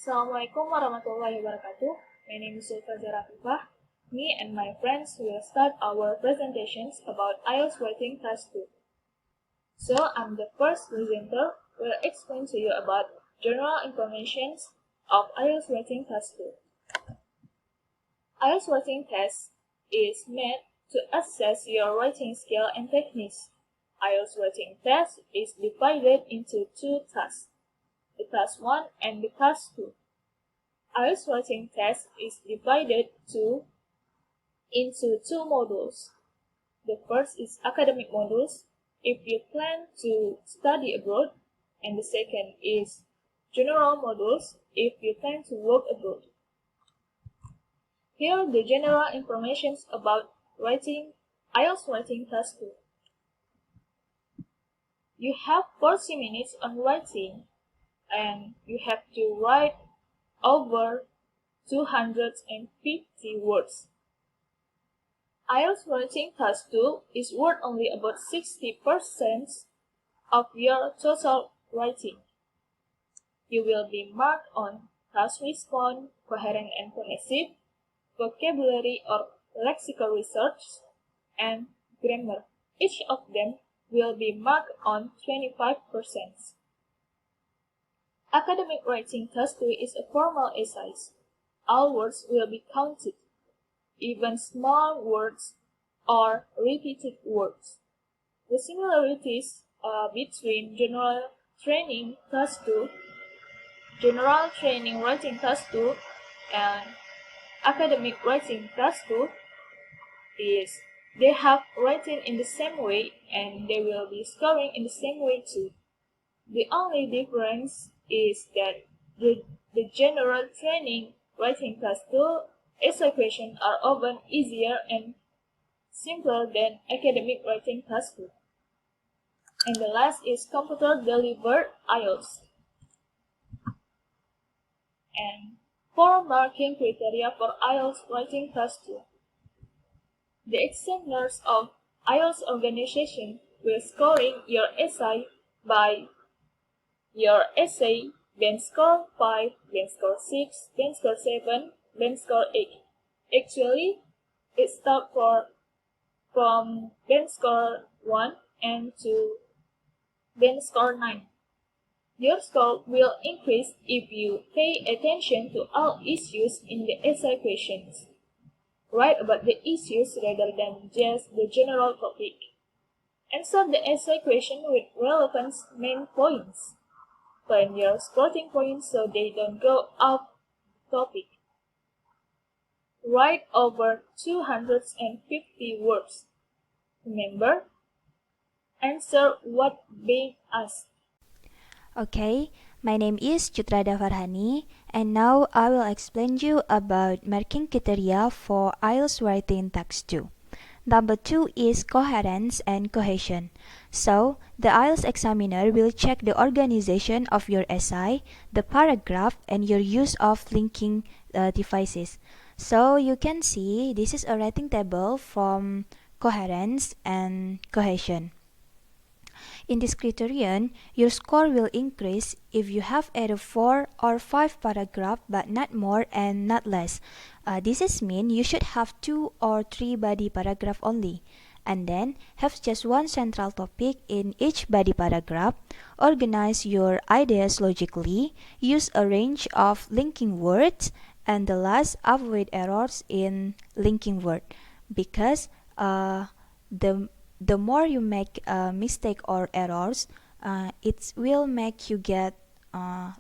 Assalamualaikum warahmatullahi wabarakatuh. My name is Zulfa Zarafifah. Me and my friends will start our presentations about IELTS writing test 2. So I'm the first presenter will explain to you about general information of IELTS writing test 2. IELTS writing test is made to assess your writing skill and techniques. IELTS writing test is divided into two tasks, the task 1 and the task 2. IELTS writing test is divided into two modules. The first is academic modules, if you plan to study abroad, and the second is general modules, if you plan to work abroad. Here are the general information about writing IELTS writing test 2. You have 40 minutes on writing, and you have to write over 250 words. IELTS writing task 2 is worth only about 60% of your total writing. You will be marked on task response, coherent and cohesive, vocabulary or lexical research, and grammar. Each of them will be marked on 25%. Academic writing task 2 is a formal exercise. All words will be counted, even small words or repeated words. The similarities between general training task 2, general training writing task 2, and academic writing task 2 is they have written in the same way and they will be scoring in the same way too. The only difference is that the general training writing task 2 essay questions are often easier and simpler than academic writing task 2. And the last is computer delivered IELTS. And 4 marking criteria for IELTS writing task 2. The examiners of IELTS organization will scoring your essay by your essay band score 5, band score 6, band score 7, band score 8. Actually, it starts from band score 1 and to band score 9. Your score will increase if you pay attention to all issues in the essay questions. Write about the issues rather than just the general topic. Answer the essay question with relevant main points. Plan your sporting points so they don't go off topic. Write over 250 words. Remember, answer what being asked. Okay, my name is Cutrada Farhani, and now I will explain you about marking criteria for IELTS writing text 2. Number 2 is coherence and cohesion. So, the IELTS examiner will check the organization of your essay, the paragraph, and your use of linking devices. So, you can see this is a rating table from coherence and cohesion. In this criterion, your score will increase if you have either 4 or 5 paragraphs but not more and not less. This is mean you should have 2 or 3 body paragraph only, and then have just one central topic in each body paragraph. Organize your ideas logically, use a range of linking words, and the last, avoid errors in linking word, because the more you make a mistake or errors, it will make you get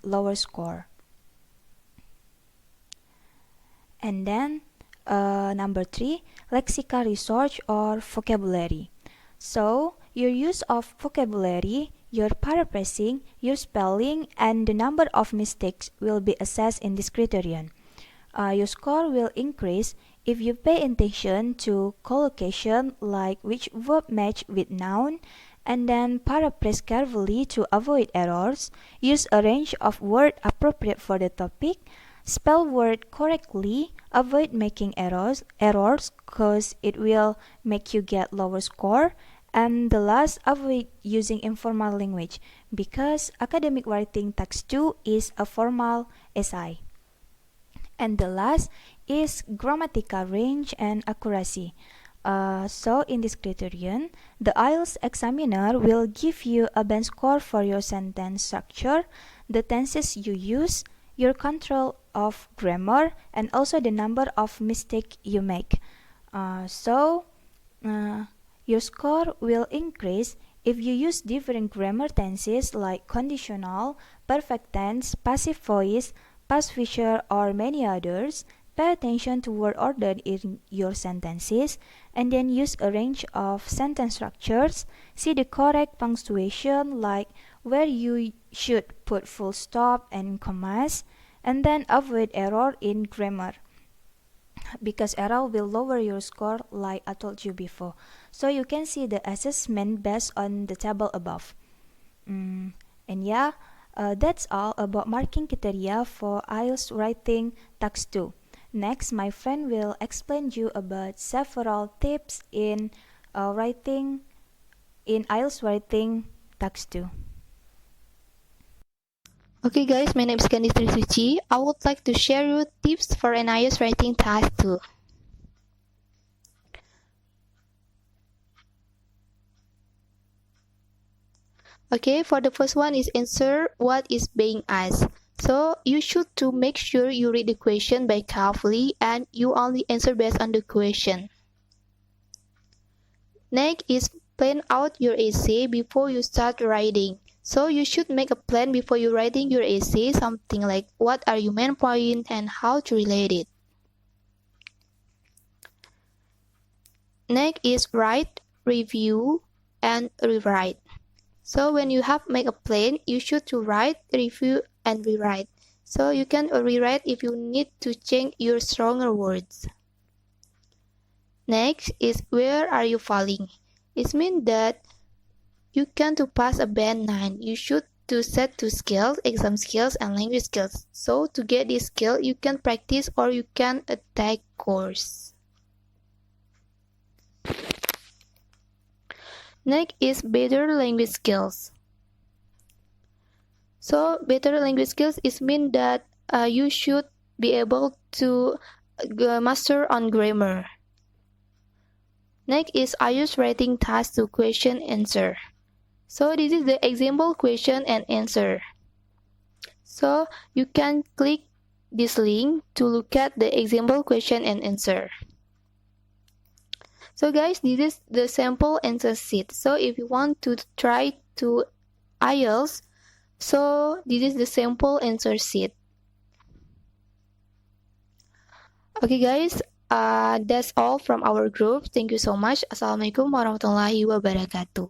lower score. And then number 3, lexical research or vocabulary. So your use of vocabulary, your paraphrasing, your spelling, and the number of mistakes will be assessed in this criterion. Your score will increase if you pay attention to collocation, like which verb match with noun, and then paraphrase carefully to avoid errors, use a range of words appropriate for the topic, spell word correctly, avoid making errors cause it will make you get lower score, And the last, avoid using informal language because academic writing text 2 is a formal essay. And the last is grammatical range and accuracy. So in this criterion, the IELTS examiner will give you a bench score for your sentence structure, the tenses you use, your control of grammar, and also the number of mistakes you make. Uh, your score will increase if you use different grammar tenses like conditional, perfect tense, passive voice, past future, or many others. Pay attention to word order in your sentences and then use a range of sentence structures. See the correct punctuation like where you should put full stop and commas, and then avoid error in grammar because error will lower your score like I told you before. So you can see the assessment based on the table above. And yeah, that's all about marking criteria for IELTS writing text 2. Next, my friend will explain you about several tips in writing in IELTS writing text 2. Okay guys, my name is Candice Trisuci. I would like to share you tips for an IELTS writing task 2. Okay, for the first one is answer what is being asked. So you should to make sure you read the question by carefully and you only answer based on the question. Next is plan out your essay before you start writing. So you should make a plan before you writing your essay, something like what are your main points and how to relate it. Next is write, review, and rewrite. So when you have make a plan, you should to write, review, and rewrite. So you can rewrite if you need to change your stronger words. Next is where are you falling? It means that you can to pass a band 9. You should to set to skills, exam skills, and language skills. So to get this skill, you can practice or you can take course. Next is better language skills. So better language skills is mean that you should be able to master on grammar. Next is IELTS writing task to question answer. So this is the example question and answer. So you can click this link to look at the example question and answer. So guys, this is the sample answer sheet. So if you want to try to IELTS, so this is the sample answer sheet. Okay guys, that's all from our group. Thank you so much. Assalamualaikum warahmatullahi wabarakatuh.